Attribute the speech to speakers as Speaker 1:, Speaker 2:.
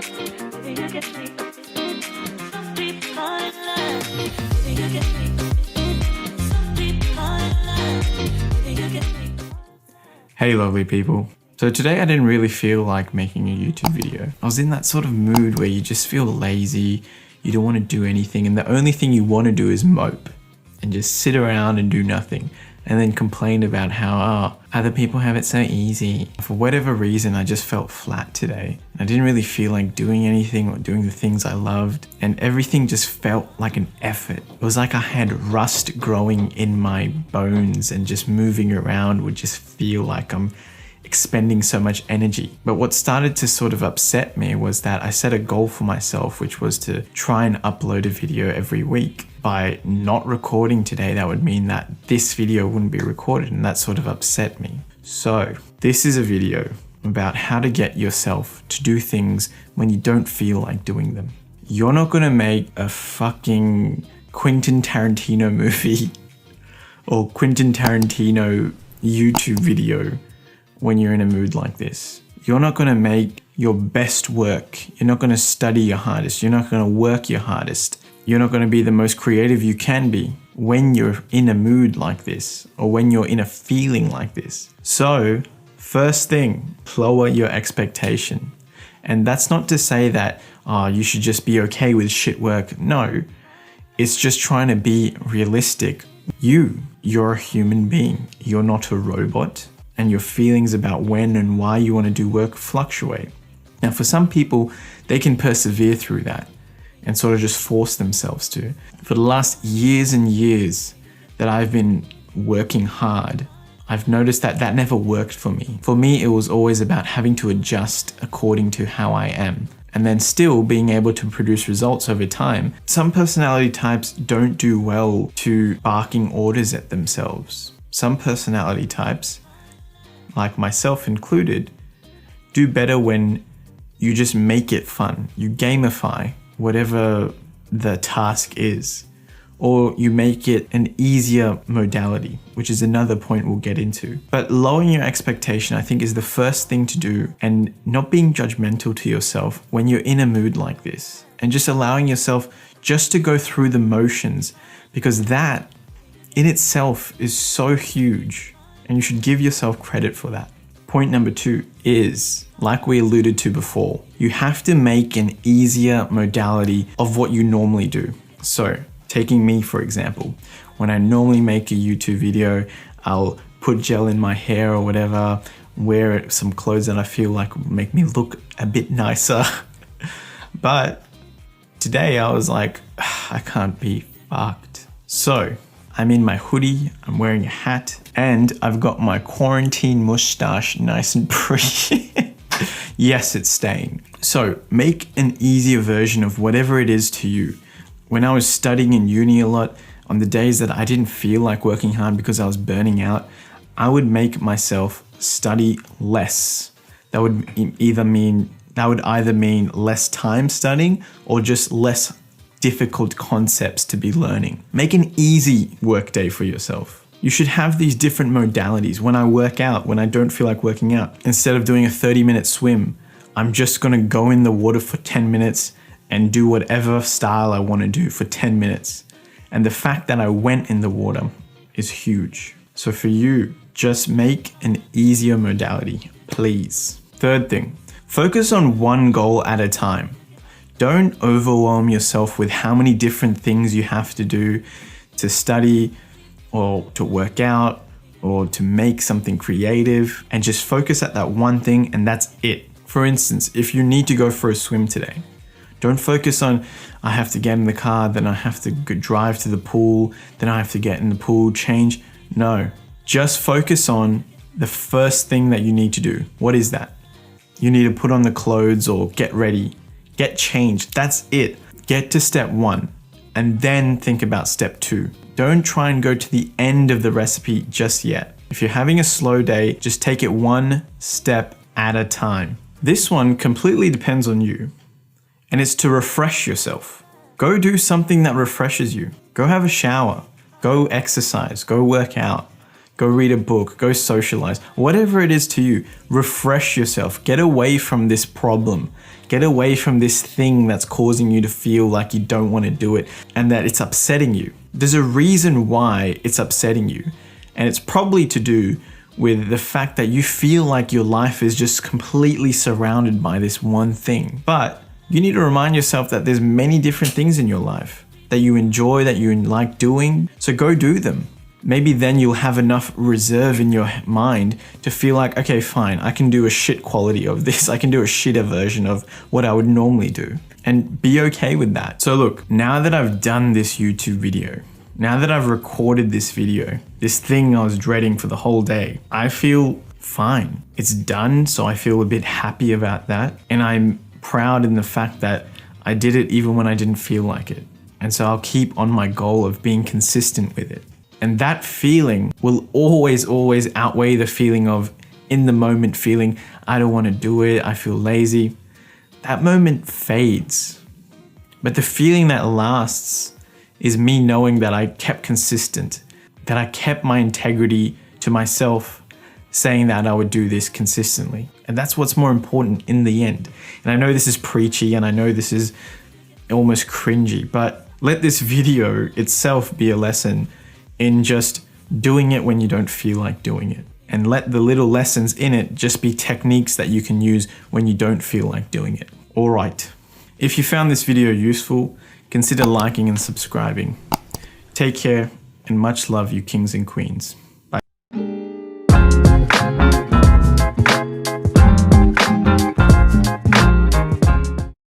Speaker 1: Hey lovely people. So today I didn't really feel like making a YouTube video. I was in that sort of mood where you just feel lazy, you don't want to do anything, and the only thing you want to do is mope and just sit around and do nothing and then complain about how other people have it so easy. For whatever reason, I just felt flat today. I didn't really feel like doing anything or doing the things I loved, and everything just felt like an effort. It was like I had rust growing in my bones, and just moving around would just feel like I'm expending so much energy. But what started to sort of upset me was that I set a goal for myself, which was to try and upload a video every week. By not recording today, that would mean that this video wouldn't be recorded, and that sort of upset me. So this is a video about how to get yourself to do things when you don't feel like doing them. You're not gonna make a fucking Quentin Tarantino movie or Quentin Tarantino YouTube video when you're in a mood like this. You're not gonna make your best work. You're not gonna study your hardest. You're not gonna work your hardest. You're not gonna be the most creative you can be when you're in a mood like this, or when you're in a feeling like this. So, first thing, lower your expectation. And that's not to say that you should just be okay with shit work. No, it's just trying to be realistic. You're a human being. You're not a robot. And your feelings about when and why you want to do work fluctuate. Now, for some people, they can persevere through that and sort of just force themselves to. For the last years and years that I've been working hard, I've noticed that that never worked for me. For me, it was always about having to adjust according to how I am, and then still being able to produce results over time. Some personality types don't do well to barking orders at themselves. Some personality types, like myself included, do better when you just make it fun. You gamify whatever the task is, or you make it an easier modality, which is another point we'll get into. But lowering your expectation, I think, is the first thing to do, and not being judgmental to yourself when you're in a mood like this, and just allowing yourself just to go through the motions, because that in itself is so huge. And you should give yourself credit for that. Point number 2 is, like we alluded to before, you have to make an easier modality of what you normally do. So, taking me for example, when I normally make a YouTube video, I'll put gel in my hair or whatever, wear some clothes that I feel like will make me look a bit nicer. But today I was like, I can't be fucked. So, I'm in my hoodie, I'm wearing a hat, and I've got my quarantine mustache nice and pretty. Yes, it's staying. So make an easier version of whatever it is to you. When I was studying in uni a lot, on the days that I didn't feel like working hard because I was burning out, I would make myself study less. That would either mean less time studying, or just less difficult concepts to be learning. Make an easy work day for yourself. You should have these different modalities. When I work out, when I don't feel like working out, instead of doing a 30-minute swim, I'm just gonna go in the water for 10 minutes and do whatever style I wanna do for 10 minutes. And the fact that I went in the water is huge. So for you, just make an easier modality, please. Third thing, focus on one goal at a time. Don't overwhelm yourself with how many different things you have to do to study, or to work out, or to make something creative, and just focus at that one thing, and that's it. For instance, if you need to go for a swim today, don't focus on, I have to get in the car, then I have to drive to the pool, then I have to get in the pool, change. No, just focus on the first thing that you need to do. What is that? You need to put on the clothes or get ready. Get changed, that's it. Get to step 1 and then think about step 2. Don't try and go to the end of the recipe just yet. If you're having a slow day, just take it one step at a time. This one completely depends on you, and it's to refresh yourself. Go do something that refreshes you. Go have a shower, go exercise, go work out, go read a book, go socialize, whatever it is to you. Refresh yourself, get away from this problem. Get away from this thing that's causing you to feel like you don't want to do it and that it's upsetting you. There's a reason why it's upsetting you, and it's probably to do with the fact that you feel like your life is just completely surrounded by this one thing. But you need to remind yourself that there's many different things in your life that you enjoy, that you like doing, so go do them. Maybe then you'll have enough reserve in your mind to feel like, okay, fine, I can do a shit quality of this. I can do a shitter version of what I would normally do, and be okay with that. So look, now that I've done this YouTube video, now that I've recorded this video, this thing I was dreading for the whole day, I feel fine. It's done, so I feel a bit happy about that. And I'm proud in the fact that I did it even when I didn't feel like it. And so I'll keep on my goal of being consistent with it. And that feeling will always outweigh the feeling of in the moment feeling, I don't want to do it, I feel lazy. That moment fades. But the feeling that lasts is me knowing that I kept consistent, that I kept my integrity to myself, saying that I would do this consistently. And that's what's more important in the end. And I know this is preachy and I know this is almost cringy, but let this video itself be a lesson in just doing it when you don't feel like doing it. And let the little lessons in it just be techniques that you can use when you don't feel like doing it. All right. If you found this video useful, consider liking and subscribing. Take care and much love, you kings and queens.